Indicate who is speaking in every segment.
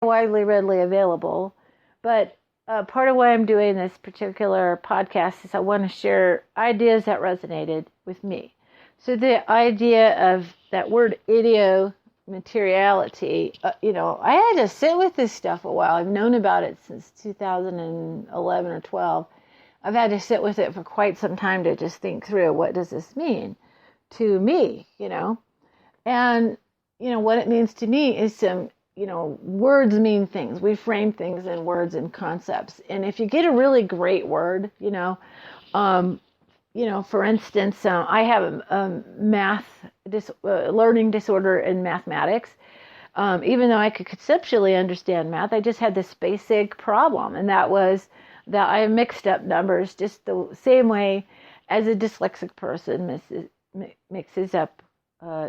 Speaker 1: widely, readily available. But part of why I'm doing this particular podcast is I want to share ideas that resonated with me. So the idea of that word ideomateriality, I had to sit with this stuff a while. I've known about it since 2011 or 12. I've had to sit with it for quite some time to just think through, what does this mean to me, And, what it means to me is words mean things. We frame things in words and concepts. And if you get a really great word, for instance, I have a learning disorder in mathematics. Even though I could conceptually understand math, I just had this basic problem, and that was that I mixed up numbers just the same way as a dyslexic person mixes up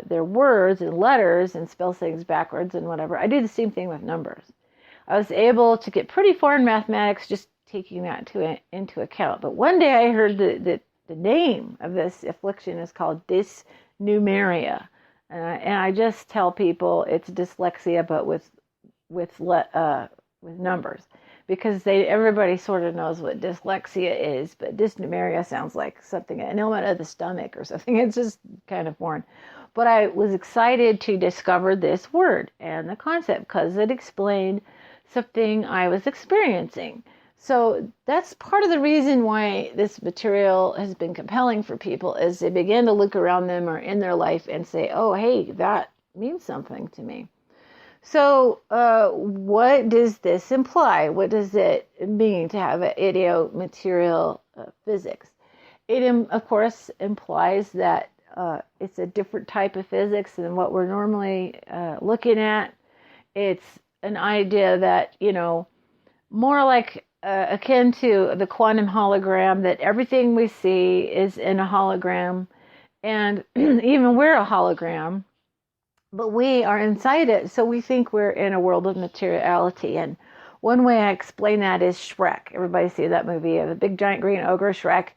Speaker 1: their words and letters and spells things backwards and whatever. I do the same thing with numbers. I was able to get pretty far in mathematics just taking that into account. But one day I heard the name of this affliction is called dysnumeria. And I just tell people it's dyslexia, but with numbers, because everybody sort of knows what dyslexia is, but dysnumeria sounds like something, an ailment of the stomach or something. It's just kind of foreign. But I was excited to discover this word and the concept because it explained something I was experiencing. So that's part of the reason why this material has been compelling for people, is they begin to look around them or in their life and say, oh, hey, that means something to me. So what does this imply? What does it mean to have an idiomaterial physics? It, of course, implies that it's a different type of physics than what we're normally looking at. It's an idea that, more like akin to the quantum hologram, that everything we see is in a hologram, and even we're a hologram, but we are inside it, so we think we're in a world of materiality. And one way I explain that is Shrek. Everybody see that movie of the big giant green ogre Shrek,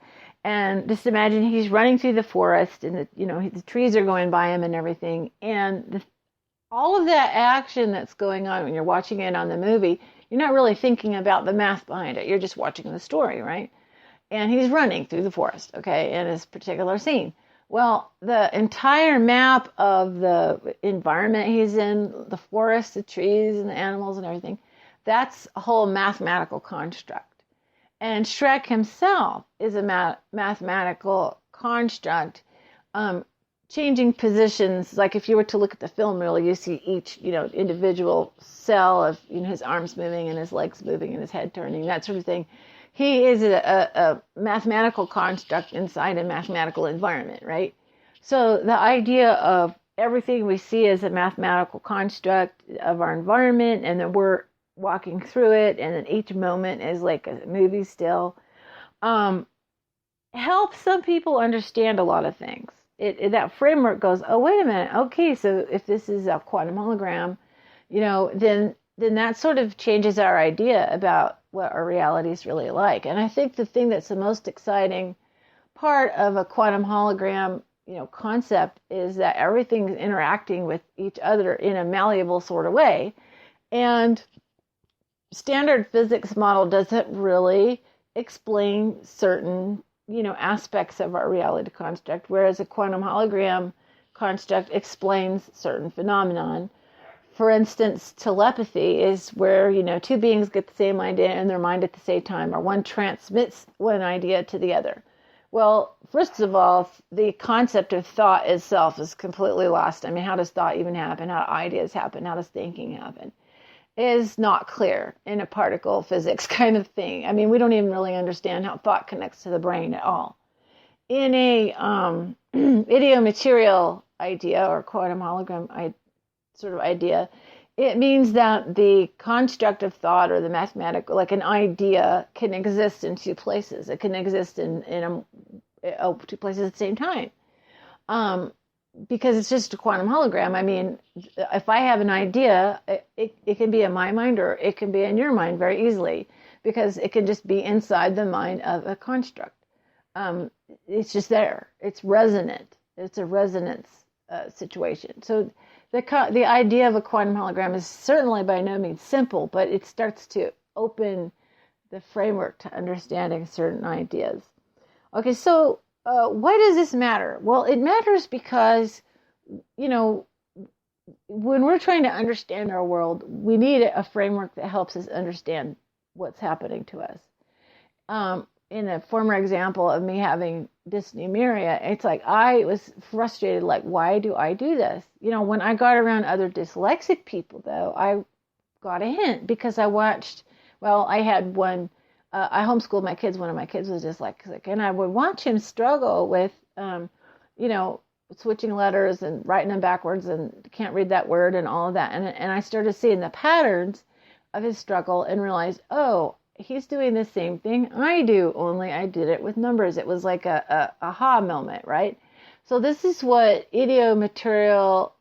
Speaker 1: and just imagine he's running through the forest, and the trees are going by him and everything, and all of that action that's going on when you're watching it on the movie, you're not really thinking about the math behind it. You're just watching the story, right? And he's running through the forest, okay, in this particular scene. Well, the entire map of the environment he's in, the forest, the trees, and the animals and everything, that's a whole mathematical construct. And Shrek himself is a mathematical construct, changing positions. Like if you were to look at the film, really, you see each, individual cell of, his arms moving and his legs moving and his head turning, that sort of thing. He is a mathematical construct inside a mathematical environment, right? So the idea of everything we see as a mathematical construct of our environment, and then we're walking through it, and then each moment is like a movie still, helps some people understand a lot of things. That framework goes, oh, wait a minute, okay, so if this is a quantum hologram, then that sort of changes our idea about what our reality is really like. And I think the thing that's the most exciting part of a quantum hologram, concept, is that everything's interacting with each other in a malleable sort of way. And standard physics model doesn't really explain certain aspects of our reality construct, whereas a quantum hologram construct explains certain phenomenon. For instance, telepathy is where, two beings get the same idea in their mind at the same time, or one transmits one idea to the other. Well, first of all, the concept of thought itself is completely lost. I mean, how does thought even happen? How do ideas happen? How does thinking happen? Is not clear in a particle physics kind of thing. I mean, we don't even really understand how thought connects to the brain at all. In a idiomaterial idea, or quantum hologram sort of idea, it means that the construct of thought, or the mathematical, like an idea, can exist in two places. It can exist in two places at the same time. Because it's just a quantum hologram. I mean, if I have an idea, it can be in my mind, or it can be in your mind very easily, because it can just be inside the mind of a construct. It's just there. It's resonant. It's a resonance situation. So the idea of a quantum hologram is certainly by no means simple, but it starts to open the framework to understanding certain ideas. Okay, so why does this matter? Well, it matters because, when we're trying to understand our world, we need a framework that helps us understand what's happening to us. In a former example of me having dysnumeria, it's like I was frustrated, like, why do I do this? When I got around other dyslexic people, though, I got a hint because I watched, I had one, I homeschooled my kids. One of my kids was dyslexic, and I would watch him struggle with, switching letters and writing them backwards and can't read that word and all of that. And I started seeing the patterns of his struggle and realized, oh, he's doing the same thing I do, only I did it with numbers. It was like a aha moment, right? So this is what Ideomaterial,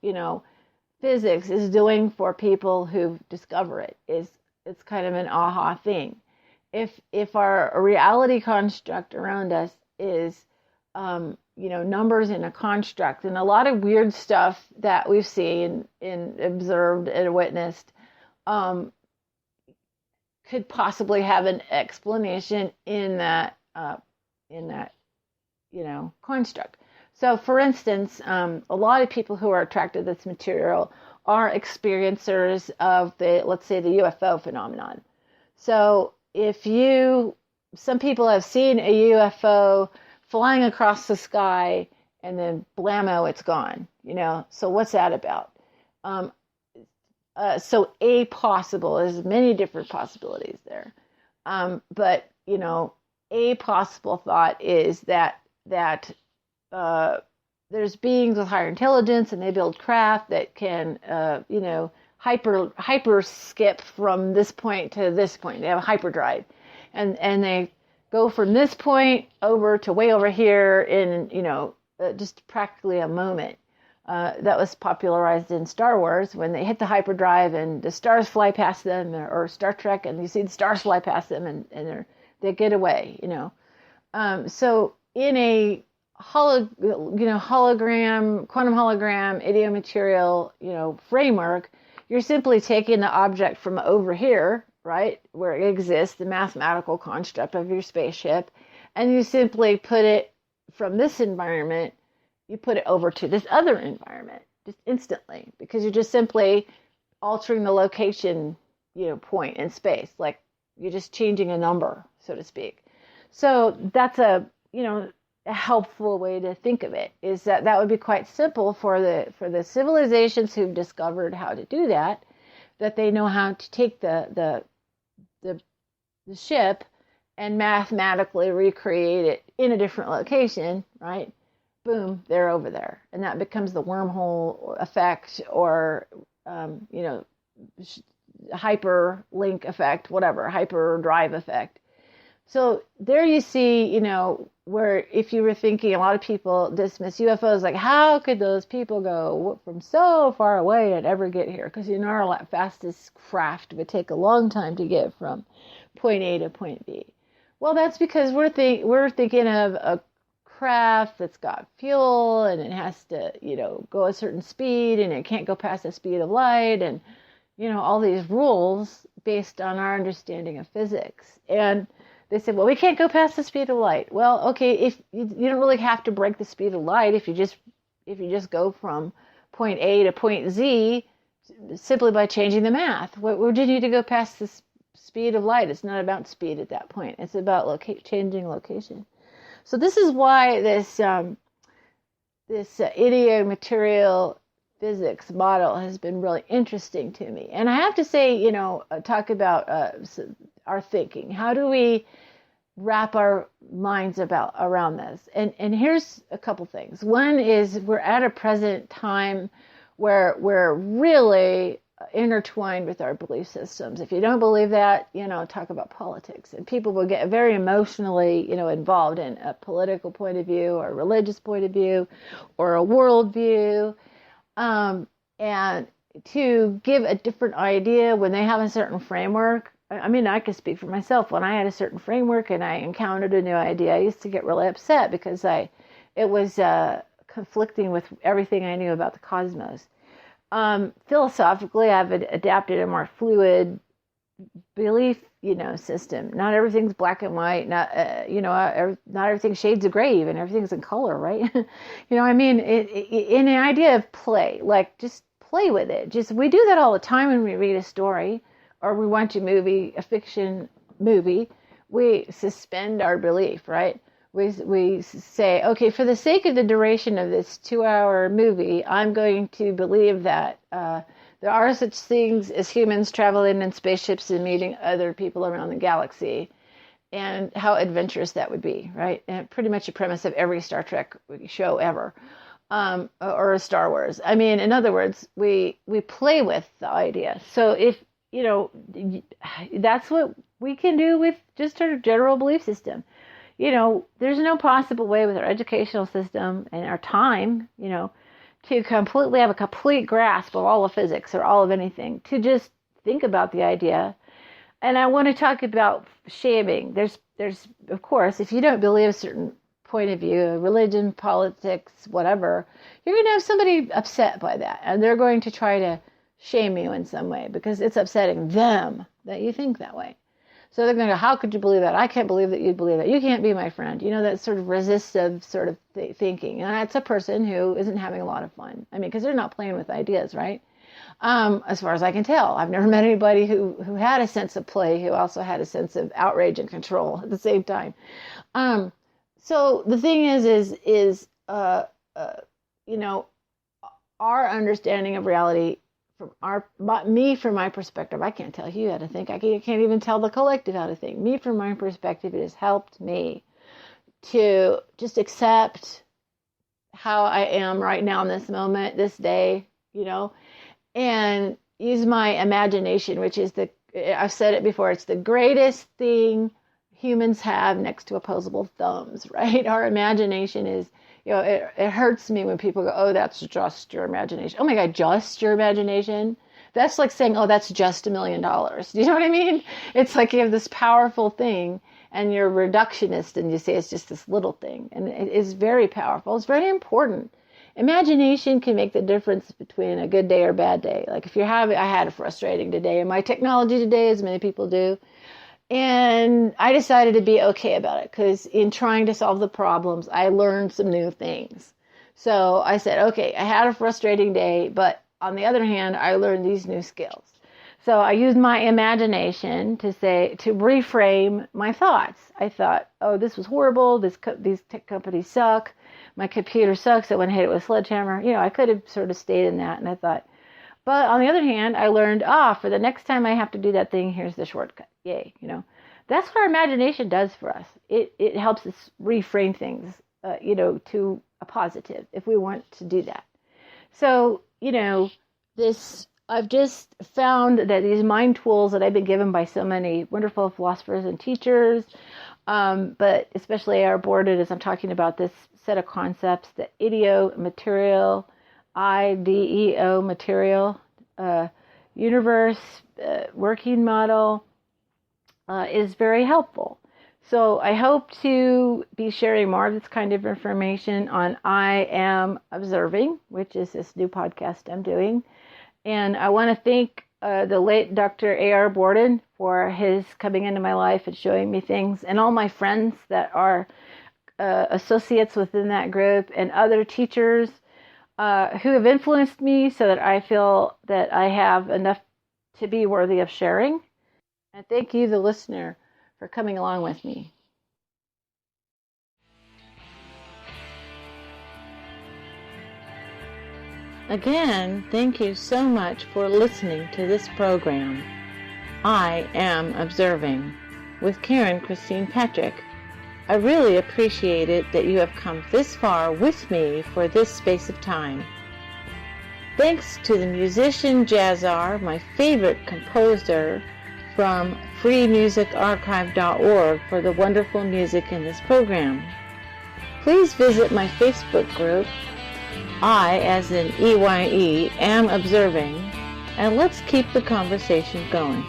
Speaker 1: physics is doing for people who discover it. It's kind of an aha thing. If our reality construct around us is, numbers in a construct, and a lot of weird stuff that we've seen and observed and witnessed, could possibly have an explanation in that construct. So, for instance, a lot of people who are attracted to this material are experiencers of let's say, the UFO phenomenon. So, some people have seen a UFO flying across the sky, and then blammo, it's gone. So what's that about? So a possible, there's many different possibilities there. But a possible thought is that there's beings with higher intelligence, and they build craft that can, hyper skip from this point to this point. They have a hyperdrive, and they go from this point over to way over here in, just practically a moment. That was popularized in Star Wars when they hit the hyperdrive and the stars fly past them, or Star Trek, and you see the stars fly past them and they get away, So in a hologram, quantum hologram, Ideomaterial, framework, you're simply taking the object from over here, right, where it exists, the mathematical construct of your spaceship, and you simply put it from this environment, you put it over to this other environment, just instantly, because you're just simply altering the location, point in space, like you're just changing a number, so to speak. So that's a helpful way to think of it, is that would be quite simple for the civilizations who've discovered how to do that they know how to take the ship and mathematically recreate it in a different location, right? Boom, they're over there. And that becomes the wormhole effect, or, hyperlink effect, whatever, hyperdrive effect. So there you see, where if you were thinking, a lot of people dismiss UFOs, like, how could those people go from so far away and ever get here? Because our fastest craft would take a long time to get from point A to point B. Well, that's because we're thinking of a craft that's got fuel, and it has to, go a certain speed, and it can't go past the speed of light, and, all these rules based on our understanding of physics. And they said, well, we can't go past the speed of light. Well, okay, if you don't really have to break the speed of light if you just go from point A to point Z simply by changing the math. Where do you need to go past the speed of light? It's not about speed at that point. It's about changing location. So this is why this Ideomaterial physics model has been really interesting to me. And I have to say, talk about our thinking. How do we wrap our minds around this? And here's a couple things. One is we're at a present time where we're really intertwined with our belief systems. If you don't believe that, talk about politics. And people will get very emotionally, involved in a political point of view or a religious point of view or a worldview. And to give a different idea when they have a certain framework. I mean, I can speak for myself. When I had a certain framework and I encountered a new idea, I used to get really upset because it was conflicting with everything I knew about the cosmos. Philosophically, I've adapted a more fluid belief, system. Not everything's black and white. Not everything's shades of gray. Even everything's in color, right? In the idea of play, like just play with it. We do that all the time when we read a story or we watch a fiction movie. We suspend our belief, right? We say, okay, for the sake of the duration of this 2-hour movie, I'm going to believe that there are such things as humans traveling in spaceships and meeting other people around the galaxy, and how adventurous that would be, right? And pretty much the premise of every Star Trek show ever, or a Star Wars. In other words, we play with the idea. So if, that's what we can do with just our general belief system. There's no possible way with our educational system and our time, to completely have a complete grasp of all of physics or all of anything, to just think about the idea. And I want to talk about shaming. There's of course, if you don't believe a certain point of view, religion, politics, whatever, you're going to have somebody upset by that. And they're going to try to shame you in some way because it's upsetting them that you think that way. So they're going to go, how could you believe that? I can't believe that you'd believe that. You can't be my friend. That sort of resistive sort of thinking. And that's a person who isn't having a lot of fun. Because they're not playing with ideas, right? As far as I can tell. I've never met anybody who had a sense of play, who also had a sense of outrage and control at the same time. So the thing is our understanding of reality from my perspective, I can't tell you how to think. I can't even tell the collective how to think. From my perspective, it has helped me to just accept how I am right now in this moment, this day, and use my imagination, which is I've said it before, it's the greatest thing humans have next to opposable thumbs, right? Our imagination is, it hurts me when people go, oh, that's just your imagination. Oh my God, just your imagination? That's like saying, oh, that's just $1 million. Do you know what I mean? It's like you have this powerful thing and you're a reductionist and you say it's just this little thing. And it is very powerful. It's very important. Imagination can make the difference between a good day or bad day. Like I had a frustrating day in my technology today, as many people do. And I decided to be okay about it because in trying to solve the problems, I learned some new things. So I said, okay, I had a frustrating day, but on the other hand, I learned these new skills. So I used my imagination to reframe my thoughts. I thought, oh, this was horrible. These tech companies suck. My computer sucks. I went and hit it with a sledgehammer. I could have sort of stayed in that. And I thought, but on the other hand, I learned, for the next time I have to do that thing, here's the shortcut. Yay, That's what our imagination does for us. It helps us reframe things, to a positive if we want to do that. So, I've just found that these mind tools that I've been given by so many wonderful philosophers and teachers, but especially our boarded as I'm talking about this set of concepts, the Ideomaterial, Ideomaterial, universe, working model, is very helpful. So I hope to be sharing more of this kind of information on I Am Observing, which is this new podcast I'm doing. And I want to thank the late Dr. A.R. Borden for his coming into my life and showing me things, and all my friends that are associates within that group, and other teachers who have influenced me so that I feel that I have enough to be worthy of sharing. And thank you, the listener, for coming along with me. Again, thank you so much for listening to this program. I Am Observing with Karen Christine Patrick. I really appreciate it that you have come this far with me for this space of time. Thanks to the musician Jazzar, my favorite composer, from freemusicarchive.org for the wonderful music in this program. Please visit my Facebook group, I, as in EYE, am observing, and let's keep the conversation going.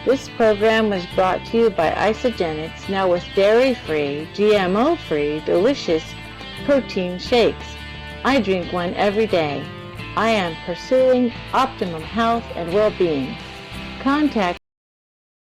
Speaker 1: This program was brought to you by Isogenics, now with dairy-free, GMO-free, delicious protein shakes. I drink one every day. I am pursuing optimum health and well-being. Contact